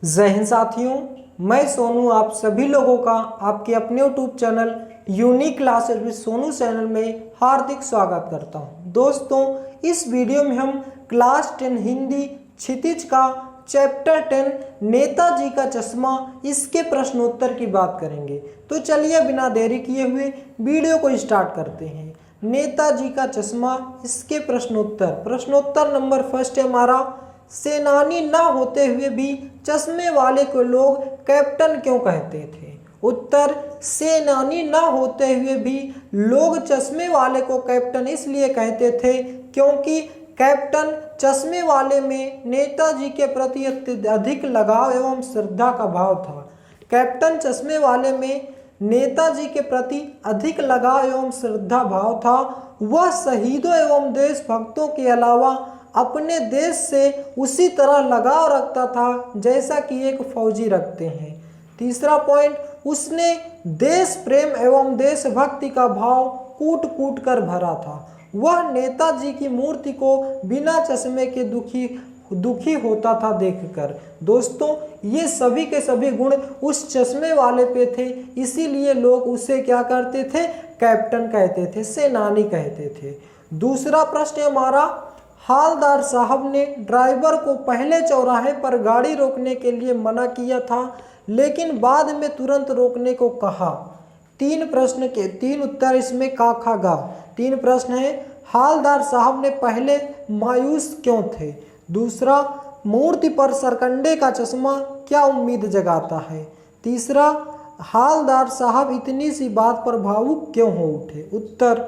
जय हिंद साथियों, मैं सोनू आप सभी लोगों का आपके अपने YouTube channel unique classes with Sonu channel में हार्दिक स्वागत करता हूं। दोस्तों, इस वीडियो में हम क्लास 10 हिंदी क्षितिज का चैप्टर 10 नेताजी का चश्मा इसके प्रश्नोत्तर की बात करेंगे। तो चलिए बिना देरी किए हुए वीडियो को स्टार्ट करते हैं। नेताजी का चश्मा इसके प्रश्नोत्तर नंबर फर्स्ट है हमारा, सेनानी ना होते हुए भी चश्मे वाले को लोग कैप्टन क्यों कहते थे? उत्तर, सेनानी ना होते हुए भी लोग चश्मे वाले को कैप्टन इसलिए कहते थे क्योंकि कैप्टन चश्मे वाले में नेताजी के प्रति अधिक लगाव एवं श्रद्धा का भाव था। कैप्टन चश्मे वाले में नेताजी के प्रति अधिक लगाव एवं श्रद्धा भाव था। वह शहीदों एवं देशभक्तों के अलावा अपने देश से उसी तरह लगाव रखता था जैसा कि एक फौजी रखते हैं। तीसरा पॉइंट, उसने देश प्रेम एवं देशभक्ति का भाव कूट कूट कर भरा था। वह नेताजी की मूर्ति को बिना चश्मे के दुखी होता था देखकर। दोस्तों, ये सभी के सभी गुण उस चश्मे वाले पे थे, इसीलिए लोग उसे क्या करते थे? कैप्टन कहते थे, सेनानी कहते थे। दूसरा प्रश्न हमारा, हालदार साहब ने ड्राइवर को पहले चौराहे पर गाड़ी रोकने के लिए मना किया था, लेकिन बाद में तुरंत रोकने को कहा। तीन प्रश्न के तीन उत्तर इसमें का खा गा। तीन प्रश्न है, हालदार साहब ने पहले मायूस क्यों थे? दूसरा, मूर्ति पर सरकंडे का चश्मा क्या उम्मीद जगाता है? तीसरा, हालदार साहब इतनी सी बात पर भावुक क्यों हो उठे? उत्तर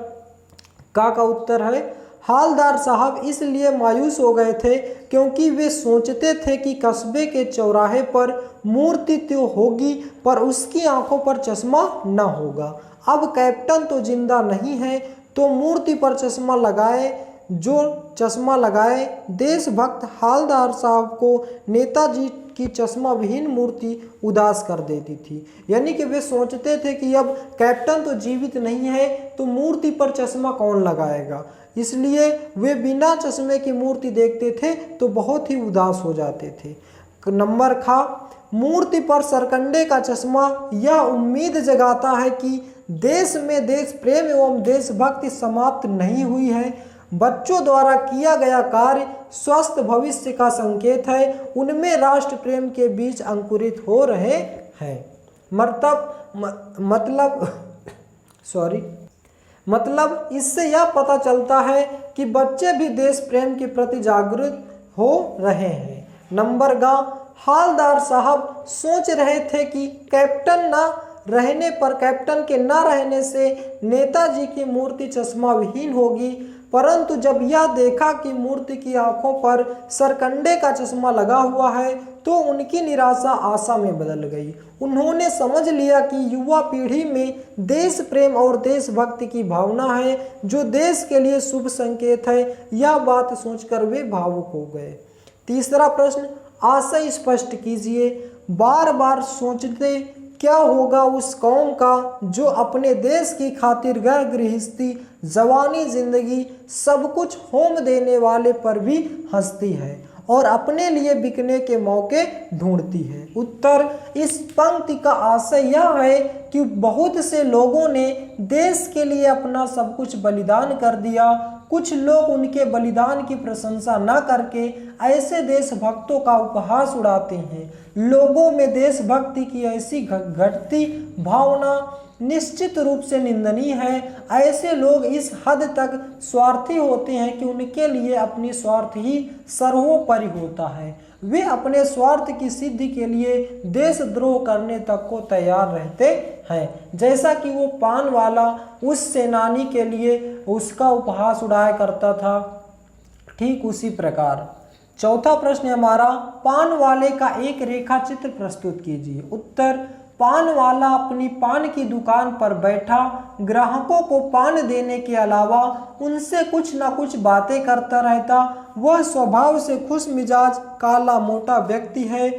का उत्तर है, हालदार साहब इसलिए मायूस हो गए थे क्योंकि वे सोचते थे कि कस्बे के चौराहे पर मूर्ति तो होगी पर उसकी आंखों पर चश्मा न होगा। अब कैप्टन तो जिंदा नहीं है तो मूर्ति पर चश्मा लगाए। जो चश्मा लगाए देशभक्त हालदार साहब को नेताजी की चश्मा विहीन मूर्ति उदास कर देती थी। यानी कि वे सोचते थे कि अब कैप्टन तो जीवित नहीं है तो मूर्ति पर चश्मा कौन लगाएगा, इसलिए वे बिना चश्मे की मूर्ति देखते थे तो बहुत ही उदास हो जाते थे। नंबर खा, मूर्ति पर सरकंडे का चश्मा यह उम्मीद जगाता है कि देश में देश प्रेम एवं देशभक्ति समाप्त नहीं हुई है। बच्चों द्वारा किया गया कार्य स्वस्थ भविष्य का संकेत है, उनमें राष्ट्र प्रेम के बीज अंकुरित हो रहे हैं। मतलब इससे यह पता चलता है कि बच्चे भी देश प्रेम के प्रति जागरूक हो रहे हैं। नंबर गा, हालदार साहब सोच रहे थे कि कैप्टन के न रहने से नेताजी की मूर्ति चश्मा विहीन होगी, परंतु जब यह देखा कि मूर्ति की आंखों पर सरकंडे का चश्मा लगा हुआ है तो उनकी निराशा आशा में बदल गई। उन्होंने समझ लिया कि युवा पीढ़ी में देश प्रेम और देशभक्ति की भावना है जो देश के लिए शुभ संकेत है। यह बात सोचकर वे भावुक हो गए। तीसरा प्रश्न, आशय स्पष्ट कीजिए। बार बार सोचते क्या होगा उस कौम का जो अपने देश की खातिर घर गृहस्थी जवानी जिंदगी सब कुछ होम देने वाले पर भी हंसती है और अपने लिए बिकने के मौके ढूंढती है। उत्तर, इस पंक्ति का आशय यह है कि बहुत से लोगों ने देश के लिए अपना सब कुछ बलिदान कर दिया। कुछ लोग उनके बलिदान की प्रशंसा न करके ऐसे देशभक्तों का उपहास उड़ाते हैं। लोगों में देशभक्ति की ऐसी घटती भावना निश्चित रूप से निंदनीय है। ऐसे लोग इस हद तक स्वार्थी होते हैं कि उनके लिए अपनी स्वार्थ ही सर्वोपरि होता है। वे अपने स्वार्थ की सिद्धि के लिए देशद्रोह करने तक को तैयार रहते हैं। जैसा कि वो पान वाला उस सेनानी के लिए उसका उपहास उड़ाया करता था, ठीक उसी प्रकार। चौथा प्रश्न हमारा, पान वाले का एक रेखा चित्र प्रस्तुत कीजिए। उत्तर, पान वाला अपनी पान की दुकान पर बैठा ग्राहकों को पान देने के अलावा उनसे कुछ न कुछ बातें करता रहता। वह स्वभाव से खुश मिजाज काला मोटा व्यक्ति है,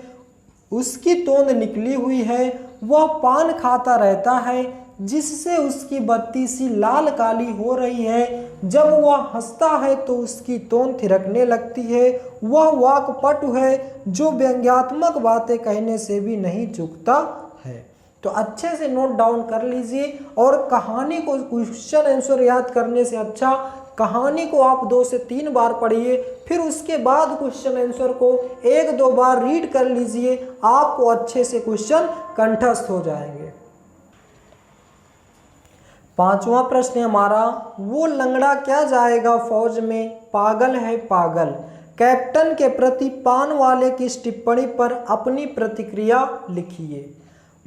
उसकी तोंद निकली हुई है। वह पान खाता रहता है, जिससे उसकी बत्ती सी लाल काली हो रही है। जब वह हंसता है तो उसकी टोन थिरकने लगती है। वह वाक्पटु है जो व्यंग्यात्मक बातें कहने से भी नहीं चूकता है। तो अच्छे से नोट डाउन कर लीजिए और कहानी को क्वेश्चन आंसर याद करने से अच्छा कहानी को आप 2 से 3 बार पढ़िए, फिर उसके बाद क्वेश्चन आंसर को 1-2 बार रीड कर लीजिए, आपको अच्छे से क्वेश्चन कंठस्थ हो जाएंगे। 5वां प्रश्न हमारा, वो लंगड़ा क्या जाएगा फौज में, पागल है पागल। कैप्टन के प्रति पान वाले की इस टिप्पणी पर अपनी प्रतिक्रिया लिखिए।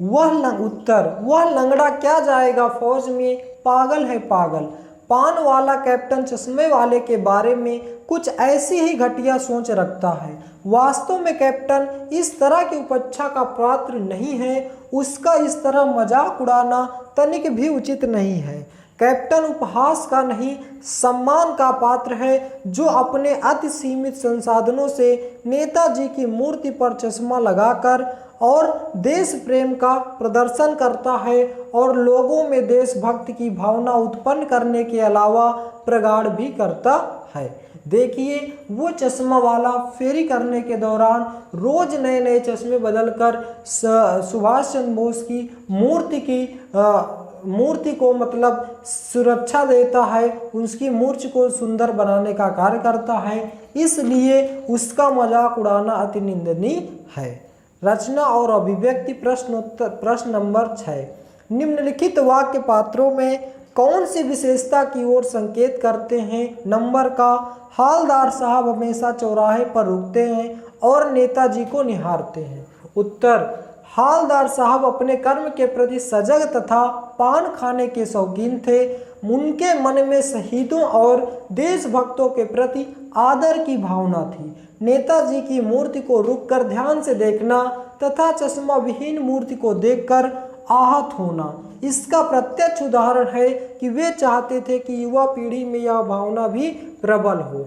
उत्तर, वह लंगड़ा क्या जाएगा फौज में, पागल है पागल। पान वाला कैप्टन चश्मे वाले के बारे में कुछ ऐसी ही घटिया सोच रखता है। वास्तव में कैप्टन इस तरह की उपेक्षा का पात्र नहीं है। उसका इस तरह मजाक उड़ाना तनिक भी उचित नहीं है। कैप्टन उपहास का नहीं, सम्मान का पात्र है, जो अपने अति सीमित संसाधनों से नेताजी की मूर्ति पर चश्मा लगाकर और देश प्रेम का प्रदर्शन करता है और लोगों में देशभक्ति की भावना उत्पन्न करने के अलावा प्रगाढ़ भी करता है। देखिए, वो चश्मा वाला फेरी करने के दौरान रोज नए नए चश्मे बदलकर सुभाष चंद्र बोस की मूर्ति को मतलब सुरक्षा देता है, उसकी मूर्ति को सुंदर बनाने का कार्य करता है, इसलिए उसका मजाक उड़ाना अति निंदनीय है। रचना और अभिव्यक्ति प्रश्न नंबर 6, निम्नलिखित वाक्य पात्रों में कौन सी विशेषता की ओर संकेत करते हैं। नंबर का, हालदार साहब हमेशा चौराहे पर रुकते हैं और नेताजी को निहारते हैं। उत्तर, हालदार साहब अपने कर्म के प्रति सजग तथा पान खाने के शौकीन थे। उनके मन में शहीदों और देशभक्तों के प्रति आदर की भावना थी। नेताजी की मूर्ति को रुककर ध्यान से देखना तथा चश्मा विहीन मूर्ति को देखकर आहत होना इसका प्रत्यक्ष उदाहरण है कि वे चाहते थे कि युवा पीढ़ी में यह भावना भी प्रबल हो।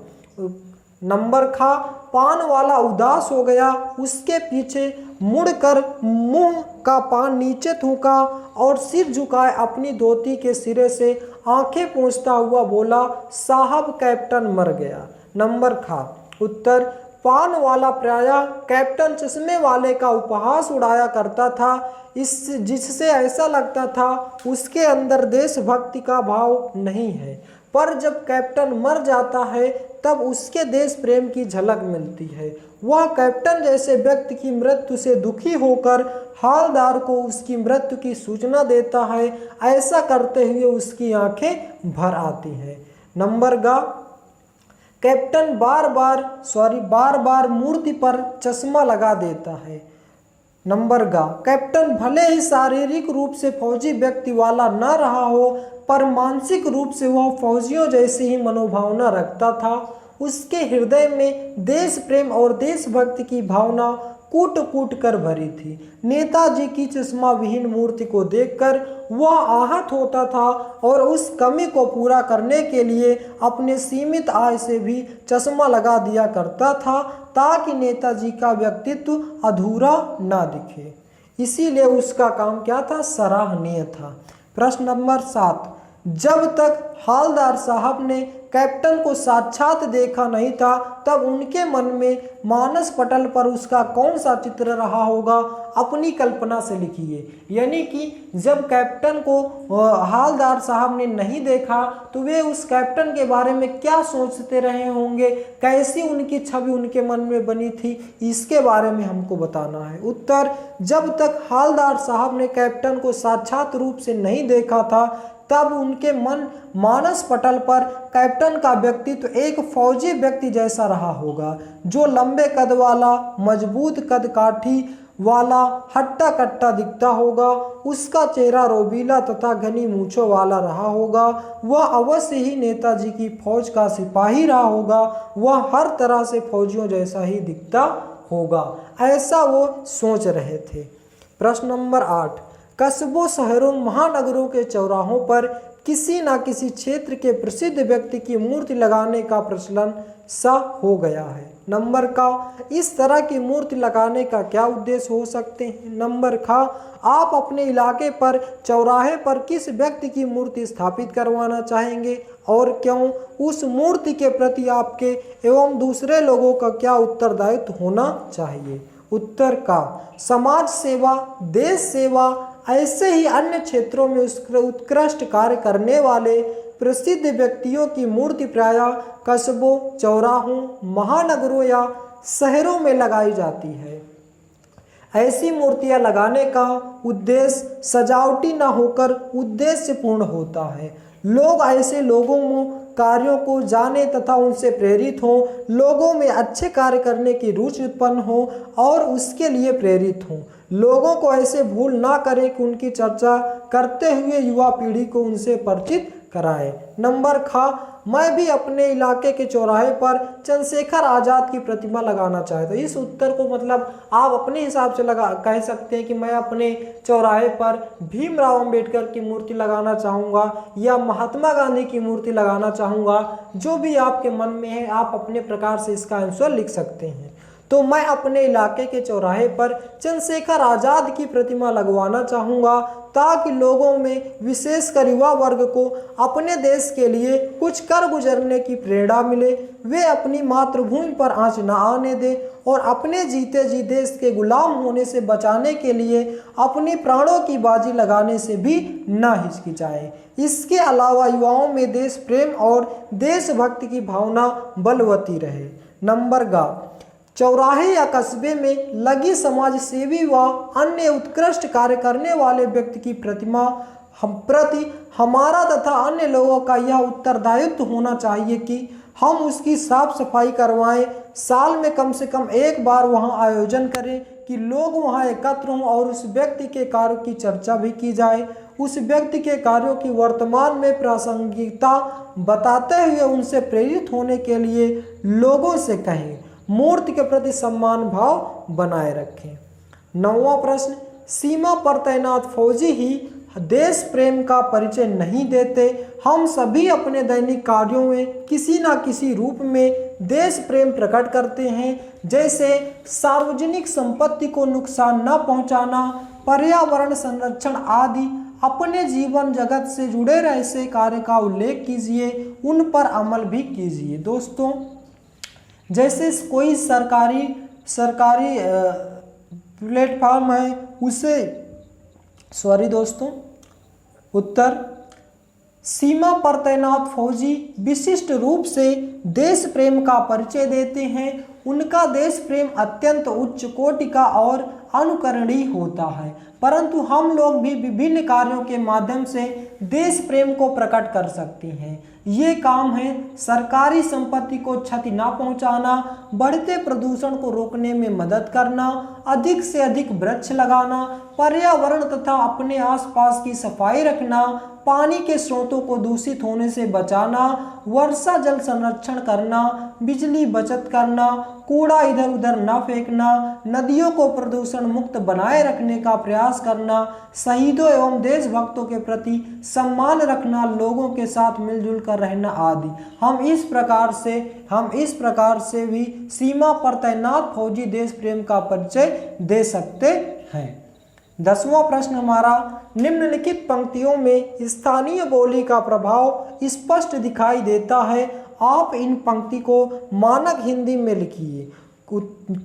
नंबर खा, पान वाला उदास हो गया, उसके पीछे मुड़कर मुंह का पान नीचे थूका और सिर झुकाए अपनी धोती के सिरे से आंखें पोंछता हुआ बोला, साहब कैप्टन मर गया। नंबर खा, उत्तर, पान वाला प्रायः कैप्टन चश्मे वाले का उपहास उड़ाया करता था, जिससे ऐसा लगता था उसके अंदर देशभक्ति का भाव नहीं है, पर जब कैप्टन मर जाता है तब उसके देश प्रेम की झलक मिलती है। वह कैप्टन जैसे व्यक्ति की मृत्यु से दुखी होकर हालदार को उसकी मृत्यु की सूचना देता है। ऐसा करते हुए उसकी आंखें भर आती हैं। नंबर गा, कैप्टन बार बार मूर्ति पर चश्मा लगा देता है। नंबर गा, कैप्टन भले ही शारीरिक रूप से फौजी व्यक्ति वाला न रहा हो, पर मानसिक रूप से वह फौजियों जैसी ही मनोभावना रखता था। उसके हृदय में देश प्रेम और देशभक्ति की भावना कूट कूट कर भरी थी। नेताजी की चश्मा विहीन मूर्ति को देखकर वह आहत होता था और उस कमी को पूरा करने के लिए अपने सीमित आय से भी चश्मा लगा दिया करता था, ताकि नेताजी का व्यक्तित्व अधूरा ना दिखे। इसीलिए उसका काम क्या था, सराहनीय था। प्रश्न नंबर 7, जब तक हालदार साहब ने कैप्टन को साक्षात देखा नहीं था, तब उनके मन में मानस पटल पर उसका कौन सा चित्र रहा होगा, अपनी कल्पना से लिखिए। यानी कि जब कैप्टन को हालदार साहब ने नहीं देखा तो वे उस कैप्टन के बारे में क्या सोचते रहे होंगे, कैसी उनकी छवि उनके मन में बनी थी, इसके बारे में हमको बताना है। उत्तर, जब तक हालदार साहब ने कैप्टन को साक्षात रूप से नहीं देखा था, तब उनके मानस पटल पर कैप्टन का व्यक्तित्व एक फौजी व्यक्ति जैसा रहा होगा, जो लंबे कद वाला, मजबूत कद काठी वाला, हट्टा कट्टा दिखता होगा। उसका चेहरा रोबीला तथा घनी मूंछों वाला रहा होगा। वह अवश्य ही नेताजी की फौज का सिपाही रहा होगा। वह हर तरह से फौजियों जैसा ही दिखता होगा, ऐसा वो सोच रहे थे। प्रश्न नंबर 8, कस्बों, शहरों, महानगरों के चौराहों पर किसी न किसी क्षेत्र के प्रसिद्ध व्यक्ति की मूर्ति लगाने का प्रचलन सा हो गया है। नंबर का, इस तरह की मूर्ति लगाने का क्या उद्देश्य हो सकते हैं। नंबर का, आप अपने इलाके पर चौराहे पर किस व्यक्ति की मूर्ति स्थापित करवाना चाहेंगे और क्यों। उस मूर्ति के प्रति आपके एवं दूसरे लोगों का क्या उत्तरदायित्व होना चाहिए। उत्तर का, समाज सेवा, देश सेवा, ऐसे ही अन्य क्षेत्रों में उत्कृष्ट कार्य करने वाले प्रसिद्ध व्यक्तियों की मूर्ति प्रायः कस्बों, चौराहों, महानगरों या शहरों में लगाई जाती है। ऐसी मूर्तियां लगाने का उद्देश्य सजावटी न होकर उद्देश्यपूर्ण होता है। लोग ऐसे लोगों कार्यों को जाने तथा उनसे प्रेरित हों, लोगों में अच्छे कार्य करने की रुचि उत्पन्न हो और उसके लिए प्रेरित हों। लोगों को ऐसे भूल ना करें कि उनकी चर्चा करते हुए युवा पीढ़ी को उनसे परिचित कराएं। नंबर खा, मैं भी अपने इलाके के चौराहे पर चंद्रशेखर आज़ाद की प्रतिमा लगाना चाहता हूँ। इस उत्तर को मतलब आप अपने हिसाब से कह सकते हैं कि मैं अपने चौराहे पर भीमराव अंबेडकर की मूर्ति लगाना चाहूँगा या महात्मा गांधी की मूर्ति लगाना चाहूँगा। जो भी आपके मन में है आप अपने प्रकार से इसका आंसर लिख सकते हैं। तो मैं अपने इलाके के चौराहे पर चंद्रशेखर आज़ाद की प्रतिमा लगवाना चाहूँगा ताकि लोगों में विशेषकर युवा वर्ग को अपने देश के लिए कुछ कर गुजरने की प्रेरणा मिले। वे अपनी मातृभूमि पर आंच न आने दें और अपने जीते जी देश के गुलाम होने से बचाने के लिए अपनी प्राणों की बाजी लगाने से भी न हिचकिचाएं। इसके अलावा युवाओं में देश प्रेम और देशभक्ति की भावना बलवती रहे। नंबर गा, चौराहे या कस्बे में लगी समाज सेवी व अन्य उत्कृष्ट कार्य करने वाले व्यक्ति की प्रतिमा प्रति हमारा तथा अन्य लोगों का यह उत्तरदायित्व होना चाहिए कि हम उसकी साफ सफाई करवाएं। साल में कम से कम एक बार वहां आयोजन करें कि लोग वहां एकत्र हों और उस व्यक्ति के कार्यों की चर्चा भी की जाए। उस व्यक्ति के कार्यों की वर्तमान में प्रासंगिकता बताते हुए उनसे प्रेरित होने के लिए लोगों से कहें। मूर्ति के प्रति सम्मान भाव बनाए रखें। 9वां प्रश्न, सीमा पर तैनात फौजी ही देश प्रेम का परिचय नहीं देते। हम सभी अपने दैनिक कार्यों में किसी न किसी रूप में देश प्रेम प्रकट करते हैं, जैसे सार्वजनिक संपत्ति को नुकसान न पहुंचाना, पर्यावरण संरक्षण आदि। अपने जीवन जगत से जुड़े ऐसे कार्य का उल्लेख कीजिए, उन पर अमल भी कीजिए। दोस्तों, जैसे कोई सरकारी प्लेटफॉर्म है उसे उत्तर, सीमा पर तैनात फौजी विशिष्ट रूप से देश प्रेम का परिचय देते हैं। उनका देश प्रेम अत्यंत उच्च कोटि का और अनुकरणीय होता है, परंतु हम लोग भी विभिन्न कार्यों के माध्यम से देश प्रेम को प्रकट कर सकते हैं। ये काम है सरकारी संपत्ति को क्षति न पहुंचाना, बढ़ते प्रदूषण को रोकने में मदद करना, अधिक से अधिक वृक्ष लगाना, पर्यावरण तथा अपने आसपास की सफाई रखना, पानी के स्रोतों को दूषित होने से बचाना, वर्षा जल संरक्षण करना, बिजली बचत करना, कूड़ा इधर उधर न फेंकना, नदियों को प्रदूषण मुक्त बनाए रखने का प्रयास करना, शहीदों एवं देशभक्तों के प्रति सम्मान रखना, लोगों के साथ मिलजुल कर रहना आदि। हम इस प्रकार से भी सीमा पर तैनात फौजी देश प्रेम का परिचय दे सकते हैं। 10वां प्रश्न हमारा, निम्नलिखित पंक्तियों में स्थानीय बोली का प्रभाव स्पष्ट दिखाई देता है। आप इन पंक्ति को मानक हिंदी में लिखिए।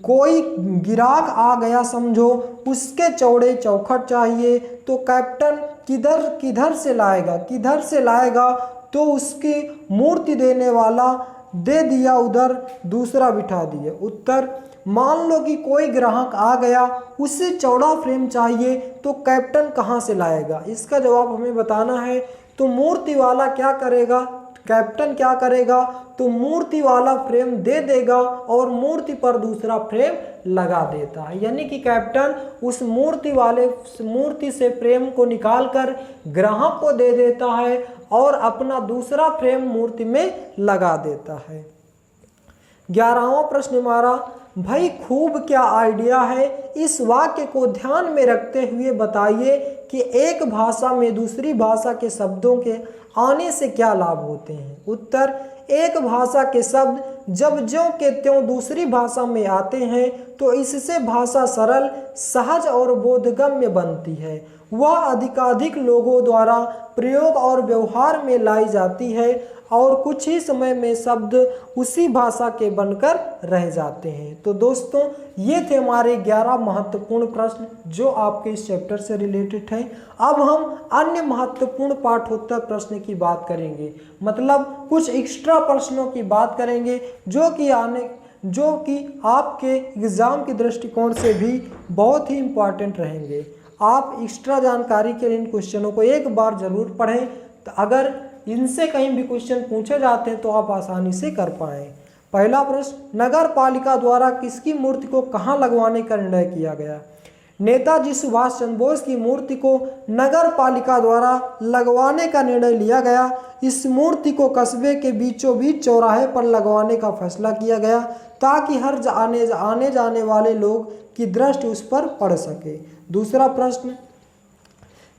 कोई गिराक आ गया समझो, उसके चौड़े चौखट चाहिए, तो कैप्टन किधर से लाएगा तो उसकी मूर्ति देने वाला दे दिया उधर, दूसरा बिठा दिया। उत्तर, मान लो कि कोई ग्राहक आ गया, उससे चौड़ा फ्रेम चाहिए, तो कैप्टन कहाँ से लाएगा। इसका जवाब हमें बताना है। तो मूर्ति वाला क्या करेगा, कैप्टन क्या करेगा, तो मूर्ति वाला फ्रेम दे देगा और मूर्ति पर दूसरा फ्रेम लगा देता है। यानी कि कैप्टन उस मूर्ति से फ्रेम को निकालकर ग्राहक को दे देता है और अपना दूसरा फ्रेम मूर्ति में लगा देता है। 11वां प्रश्न हमारा, भाई खूब क्या आइडिया है, इस वाक्य को ध्यान में रखते हुए बताइए कि एक भाषा में दूसरी भाषा के शब्दों के आने से क्या लाभ होते हैं। उत्तर, एक भाषा के शब्द जब ज्यों के त्यों दूसरी भाषा में आते हैं तो इससे भाषा सरल, सहज और बोधगम्य बनती है। वह अधिकाधिक लोगों द्वारा प्रयोग और व्यवहार में लाई जाती है और कुछ ही समय में शब्द उसी भाषा के बनकर रह जाते हैं। तो दोस्तों, ये थे हमारे 11 महत्वपूर्ण प्रश्न जो आपके इस चैप्टर से रिलेटेड हैं। अब हम अन्य महत्वपूर्ण पाठोत्तर प्रश्न की बात करेंगे, मतलब कुछ एक्स्ट्रा प्रश्नों की बात करेंगे जो कि आपके एग्ज़ाम के दृष्टिकोण से भी बहुत ही इम्पॉर्टेंट रहेंगे। आप एक्स्ट्रा जानकारी के लिए इन क्वेश्चनों को एक बार जरूर पढ़ें, तो अगर इनसे कहीं भी क्वेश्चन पूछे जाते हैं तो आप आसानी से कर पाएँ। पहला प्रश्न, नगर पालिका द्वारा किसकी मूर्ति को कहाँ लगवाने का निर्णय किया गया। नेताजी सुभाष चंद्र बोस की मूर्ति को नगर पालिका द्वारा लगवाने का निर्णय लिया गया। इस मूर्ति को कस्बे के बीचों बीच चौराहे पर लगवाने का फैसला किया गया ताकि हर आने जाने वाले लोग की दृष्टि उस पर पड़ सके। दूसरा प्रश्न,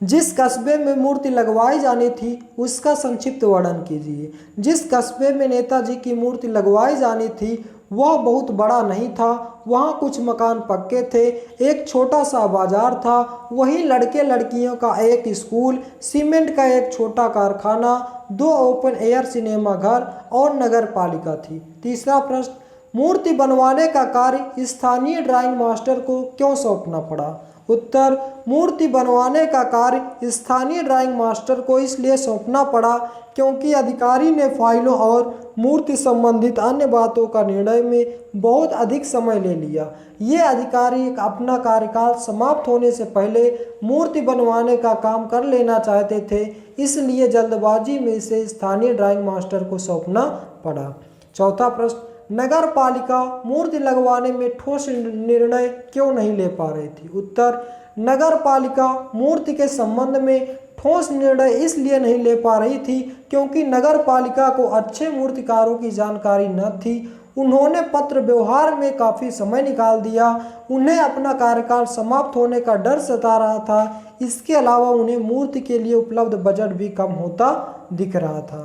जिस कस्बे में मूर्ति लगवाई जानी थी उसका संक्षिप्त वर्णन कीजिए। जिस कस्बे में नेताजी की मूर्ति लगवाई जानी थी वह बहुत बड़ा नहीं था। वहाँ कुछ मकान पक्के थे, एक छोटा सा बाजार था, वहीं लड़के लड़कियों का एक स्कूल, सीमेंट का एक छोटा कारखाना, 2 ओपन एयर सिनेमा घर और नगर पालिका थी। तीसरा प्रश्न, मूर्ति बनवाने का कार्य स्थानीय ड्राइंग मास्टर को क्यों सौंपना पड़ा। उत्तर, मूर्ति बनवाने का कार्य स्थानीय ड्राइंग मास्टर को इसलिए सौंपना पड़ा क्योंकि अधिकारी ने फाइलों और मूर्ति संबंधित अन्य बातों का निर्णय में बहुत अधिक समय ले लिया। ये अधिकारी अपना कार्यकाल समाप्त होने से पहले मूर्ति बनवाने का काम कर लेना चाहते थे, इसलिए जल्दबाजी में इसे स्थानीय ड्राइंग मास्टर को सौंपना पड़ा। चौथा प्रश्न, नगर पालिका मूर्ति लगवाने में ठोस निर्णय क्यों नहीं ले पा रही थी। उत्तर, नगर पालिका मूर्ति के संबंध में ठोस निर्णय इसलिए नहीं ले पा रही थी क्योंकि नगर पालिका को अच्छे मूर्तिकारों की जानकारी न थी। उन्होंने पत्र व्यवहार में काफ़ी समय निकाल दिया। उन्हें अपना कार्यकाल समाप्त होने का डर सता रहा था। इसके अलावा उन्हें मूर्ति के लिए उपलब्ध बजट भी कम होता दिख रहा था।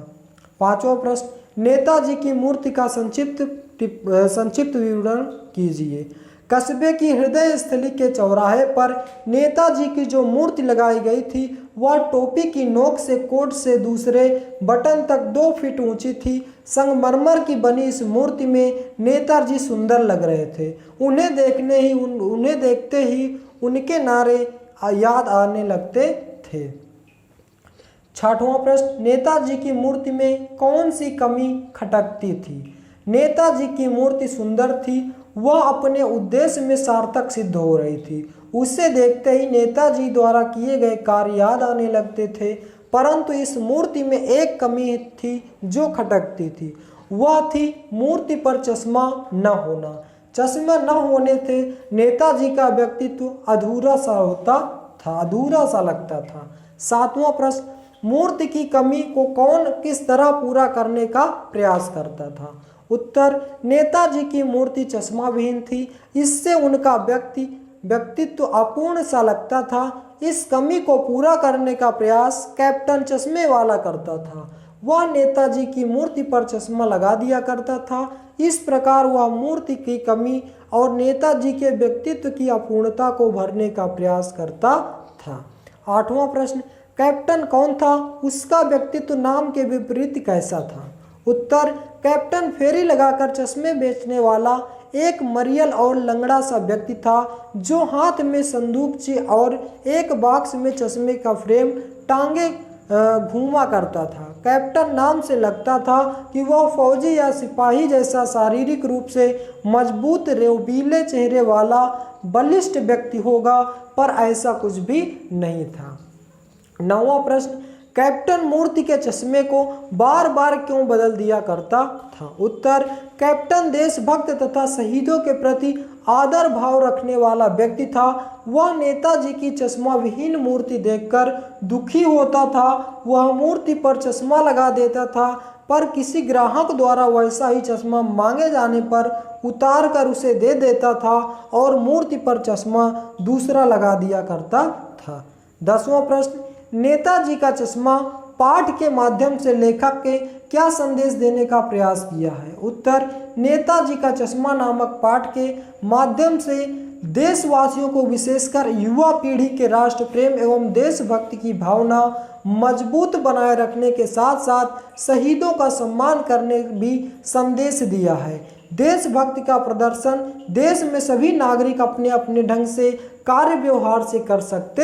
पांचवा प्रश्न, नेताजी की मूर्ति का संक्षिप्त विवरण कीजिए। कस्बे की हृदय स्थली के चौराहे पर नेताजी की जो मूर्ति लगाई गई थी वह टोपी की नोक से कोट से दूसरे बटन तक 2 फीट ऊंची थी। संगमरमर की बनी इस मूर्ति में नेताजी सुंदर लग रहे थे। उन्हें देखते ही उनके नारे याद आने लगते थे। छठवां प्रश्न, नेताजी की मूर्ति में कौन सी कमी खटकती थी। नेताजी की मूर्ति सुंदर थी, वह अपने उद्देश्य में सार्थक सिद्ध हो रही थी। उसे देखते ही नेताजी द्वारा किए गए कार्य याद आने लगते थे, परंतु इस मूर्ति में एक कमी थी जो खटकती थी। वह थी मूर्ति पर चश्मा न होना। चश्मा न होने से नेताजी का व्यक्तित्व अधूरा सा लगता था। सातवां प्रश्न, मूर्ति की कमी को कौन किस तरह पूरा करने का प्रयास करता था। उत्तर, नेताजी की मूर्ति चश्मा विहीन थी, इससे उनका व्यक्तित्व अपूर्ण सा लगता था। इस कमी को पूरा करने का प्रयास कैप्टन चश्मे वाला करता था। वह नेताजी की मूर्ति पर चश्मा लगा दिया करता था। इस प्रकार वह मूर्ति की कमी और नेताजी के व्यक्तित्व की अपूर्णता को भरने का प्रयास करता था। आठवां प्रश्न, कैप्टन कौन था, उसका व्यक्तित्व नाम के विपरीत कैसा था। उत्तर, कैप्टन फेरी लगाकर चश्मे बेचने वाला एक मरियल और लंगड़ा सा व्यक्ति था जो हाथ में संदूकची और एक बॉक्स में चश्मे का फ्रेम टांगे घूमा करता था। कैप्टन नाम से लगता था कि वह फौजी या सिपाही जैसा शारीरिक रूप से मजबूत रेवबीले चेहरे वाला बलिष्ठ व्यक्ति होगा, पर ऐसा कुछ भी नहीं था। नौवां प्रश्न, कैप्टन मूर्ति के चश्मे को बार बार क्यों बदल दिया करता था। उत्तर, कैप्टन देशभक्त तथा शहीदों के प्रति आदर भाव रखने वाला व्यक्ति था। वह नेताजी की चश्मा विहीन मूर्ति देखकर दुखी होता था। वह मूर्ति पर चश्मा लगा देता था पर किसी ग्राहक द्वारा वैसा ही चश्मा मांगे जाने पर उतार कर उसे दे देता था और मूर्ति पर चश्मा दूसरा लगा दिया करता था। 10वां प्रश्न, नेताजी का चश्मा पाठ के माध्यम से लेखक के क्या संदेश देने का प्रयास किया है? उत्तर, नेताजी का चश्मा नामक पाठ के माध्यम से देशवासियों को विशेषकर युवा पीढ़ी के राष्ट्र प्रेम एवं देशभक्ति की भावना मजबूत बनाए रखने के साथ साथ शहीदों का सम्मान करने भी संदेश दिया है। देशभक्ति का प्रदर्शन देश में सभी नागरिक अपने अपने ढंग से कार्य व्यवहार से कर सकते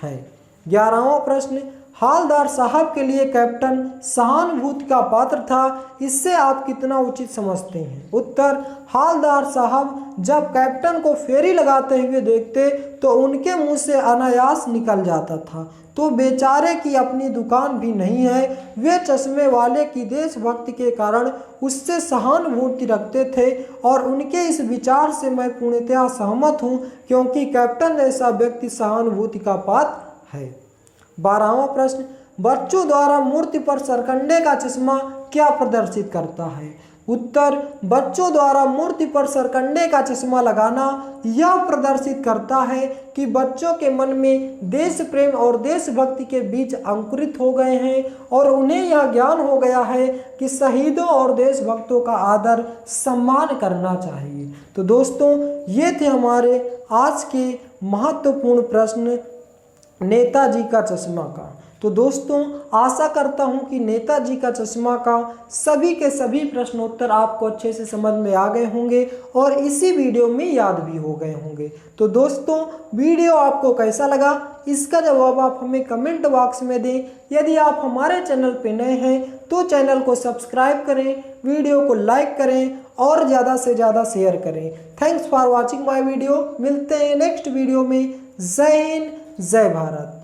हैं। 11वां प्रश्न, हालदार साहब के लिए कैप्टन सहानुभूति का पात्र था, इससे आप कितना उचित समझते हैं? उत्तर, हालदार साहब जब कैप्टन को फेरी लगाते हुए देखते तो उनके मुंह से अनायास निकल जाता था, तो बेचारे की अपनी दुकान भी नहीं है, वे चश्मे वाले की देशभक्ति के कारण उससे सहानुभूति रखते थे और उनके इस विचार से मैं पूर्णतः सहमत हूँ, क्योंकि कैप्टन जैसा व्यक्ति सहानुभूति का पात्र है। 12वां प्रश्न, बच्चों द्वारा मूर्ति पर सरकंडे का चश्मा क्या प्रदर्शित करता है? उत्तर, बच्चों द्वारा मूर्ति पर सरकंडे का चश्मा लगाना यह प्रदर्शित करता है कि बच्चों के मन में देश प्रेम और देशभक्ति के बीज अंकुरित हो गए हैं और उन्हें यह ज्ञान हो गया है कि शहीदों और देशभक्तों का आदर सम्मान करना चाहिए। तो दोस्तों, ये थे हमारे आज के महत्वपूर्ण प्रश्न नेताजी का चश्मा का। तो दोस्तों, आशा करता हूं कि नेताजी का चश्मा का सभी के सभी प्रश्नोत्तर आपको अच्छे से समझ में आ गए होंगे और इसी वीडियो में याद भी हो गए होंगे। तो दोस्तों, वीडियो आपको कैसा लगा इसका जवाब आप हमें कमेंट बॉक्स में दें। यदि आप हमारे चैनल पर नए हैं तो चैनल को सब्सक्राइब करें, वीडियो को लाइक करें और ज़्यादा से ज़्यादा शेयर करें। Thanks for watching my video. मिलते हैं नेक्स्ट वीडियो में। जय हिंद, जय भारत।